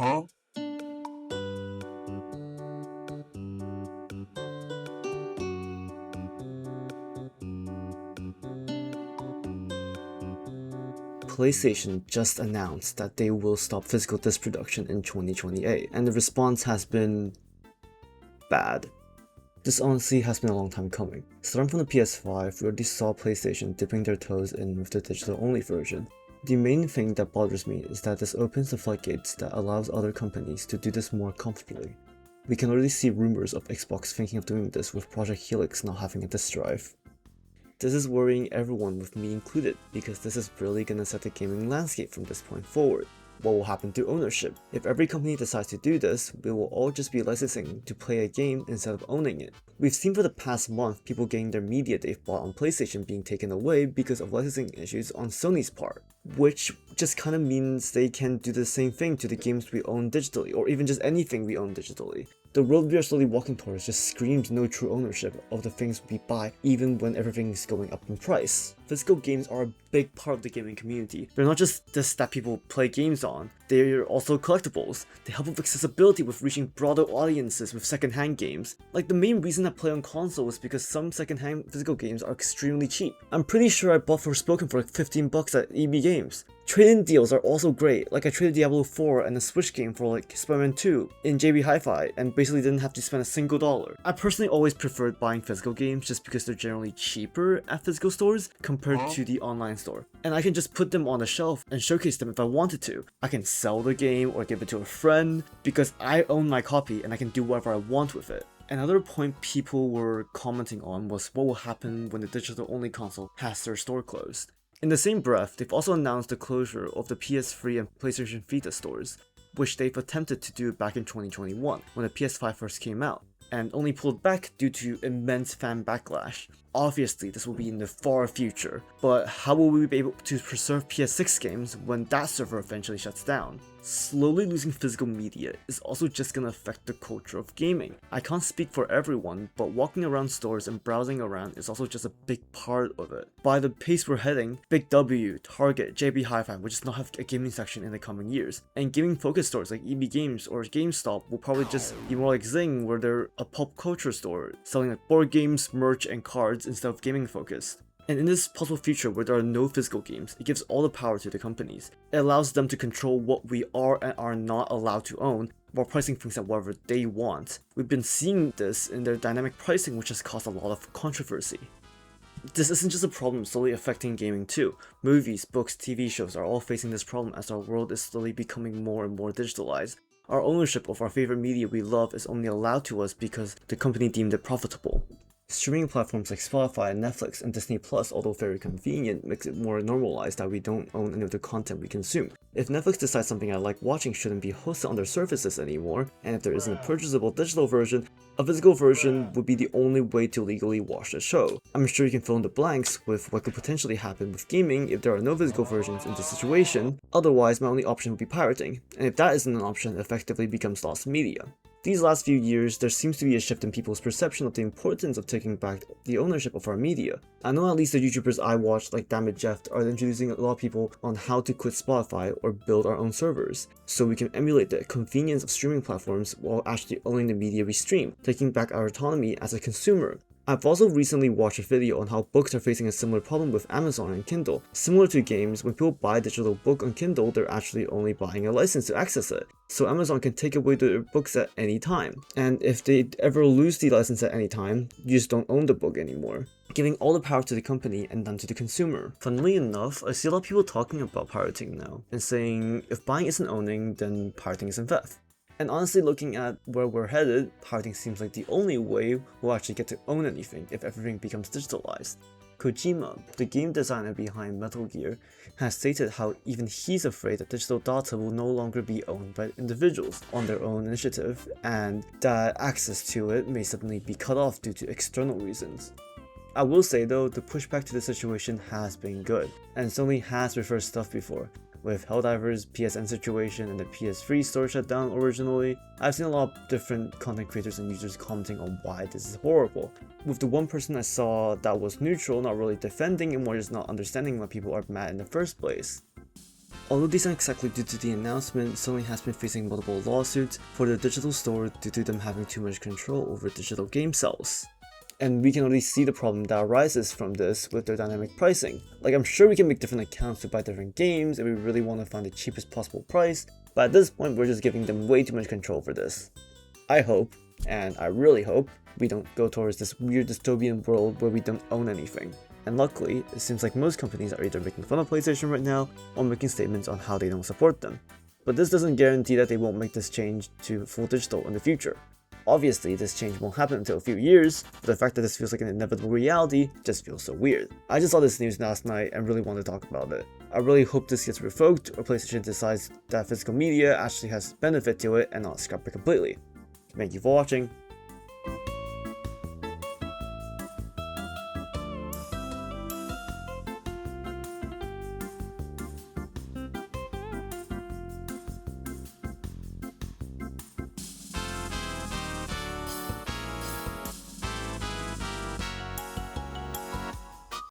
PlayStation just announced that they will stop physical disc production in 2028, and the response has been bad. This honestly has been a long time coming. Starting from the PS5, we already saw PlayStation dipping their toes in with the digital-only version. The main thing that bothers me is that this opens the floodgates that allows other companies to do this more comfortably. We can already see rumors of Xbox thinking of doing this with Project Helix not having a disk drive. This is worrying everyone, with me included, because this is really gonna set the gaming landscape from this point forward. What will happen to ownership? If every company decides to do this, we will all just be licensing to play a game instead of owning it. We've seen for the past month people getting their media they've bought on PlayStation being taken away because of licensing issues on Sony's part, which just kinda means they can do the same thing to the games we own digitally, or even just anything we own digitally. The world we are slowly walking towards just screams no true ownership of the things we buy, even when everything is going up in price. Physical games are a big part of the gaming community. They're not just this that people play games on, they're also collectibles. They help with accessibility with reaching broader audiences with secondhand games. Like, the main reason I play on console is because some secondhand physical games are extremely cheap. I'm pretty sure I bought Forspoken for like 15 bucks at EB Games. Trade-in deals are also great, like I traded Diablo 4 and a Switch game for like Spider-Man 2 in JB Hi-Fi and basically didn't have to spend a single dollar. I personally always preferred buying physical games just because they're generally cheaper at physical stores compared to the online store. And I can just put them on the shelf and showcase them if I wanted to. I can sell the game or give it to a friend because I own my copy and I can do whatever I want with it. Another point people were commenting on was what will happen when the digital-only console has their store closed. In the same breath, they've also announced the closure of the PS3 and PlayStation Vita stores, which they've attempted to do back in 2021 when the PS5 first came out, and only pulled back due to immense fan backlash. Obviously, this will be in the far future, but how will we be able to preserve PS6 games when that server eventually shuts down? Slowly losing physical media is also just gonna affect the culture of gaming. I can't speak for everyone, but walking around stores and browsing around is also just a big part of it. By the pace we're heading, Big W, Target, JB Hi-Fi will just not have a gaming section in the coming years, and gaming focused stores like EB Games or GameStop will probably just be more like Zing, where they're a pop culture store, selling like board games, merch, and cards instead of gaming focused. And in this possible future where there are no physical games, it gives all the power to the companies. It allows them to control what we are and are not allowed to own, while pricing things at whatever they want. We've been seeing this in their dynamic pricing, which has caused a lot of controversy. This isn't just a problem solely affecting gaming too. Movies, books, TV shows are all facing this problem as our world is slowly becoming more and more digitalized. Our ownership of our favorite media we love is only allowed to us because the company deemed it profitable. Streaming platforms like Spotify, Netflix, and Disney Plus, although very convenient, makes it more normalized that we don't own any of the content we consume. If Netflix decides something I like watching shouldn't be hosted on their services anymore, and if there isn't a purchasable digital version, a physical version would be the only way to legally watch the show. I'm sure you can fill in the blanks with what could potentially happen with gaming if there are no physical versions in this situation. Otherwise, my only option would be pirating, and if that isn't an option, it effectively becomes lost media. These last few years, there seems to be a shift in people's perception of the importance of taking back the ownership of our media. I know at least the YouTubers I watch, like Dammit Jeff, are introducing a lot of people on how to quit Spotify or build our own servers, so we can emulate the convenience of streaming platforms while actually owning the media we stream, taking back our autonomy as a consumer. I've also recently watched a video on how books are facing a similar problem with Amazon and Kindle. Similar to games, when people buy a digital book on Kindle, they're actually only buying a license to access it. So Amazon can take away their books at any time. And if they ever lose the license at any time, you just don't own the book anymore, giving all the power to the company and none to the consumer. Funnily enough, I see a lot of people talking about pirating now, and saying if buying isn't owning, then pirating isn't theft. And honestly, looking at where we're headed, pirating seems like the only way we'll actually get to own anything if everything becomes digitalized. Kojima, the game designer behind Metal Gear, has stated how even he's afraid that digital data will no longer be owned by individuals on their own initiative, and that access to it may suddenly be cut off due to external reasons. I will say though, the pushback to the situation has been good, and Sony has reversed stuff before. With Helldivers' PSN situation and the PS3 store shutdown originally, I've seen a lot of different content creators and users commenting on why this is horrible. With the one person I saw that was neutral, not really defending and more just not understanding why people are mad in the first place. Although these aren't exactly due to the announcement, Sony has been facing multiple lawsuits for their digital store due to them having too much control over digital game sales. And we can already see the problem that arises from this with their dynamic pricing. Like, I'm sure we can make different accounts to buy different games and we really want to find the cheapest possible price, but at this point we're just giving them way too much control for this. I hope, and I really hope, we don't go towards this weird dystopian world where we don't own anything. And luckily, it seems like most companies are either making fun of PlayStation right now or making statements on how they don't support them. But this doesn't guarantee that they won't make this change to full digital in the future. Obviously, this change won't happen until a few years, but the fact that this feels like an inevitable reality just feels so weird. I just saw this news last night and really want to talk about it. I really hope this gets revoked or PlayStation decides that physical media actually has benefit to it and not scrap it completely. Thank you for watching.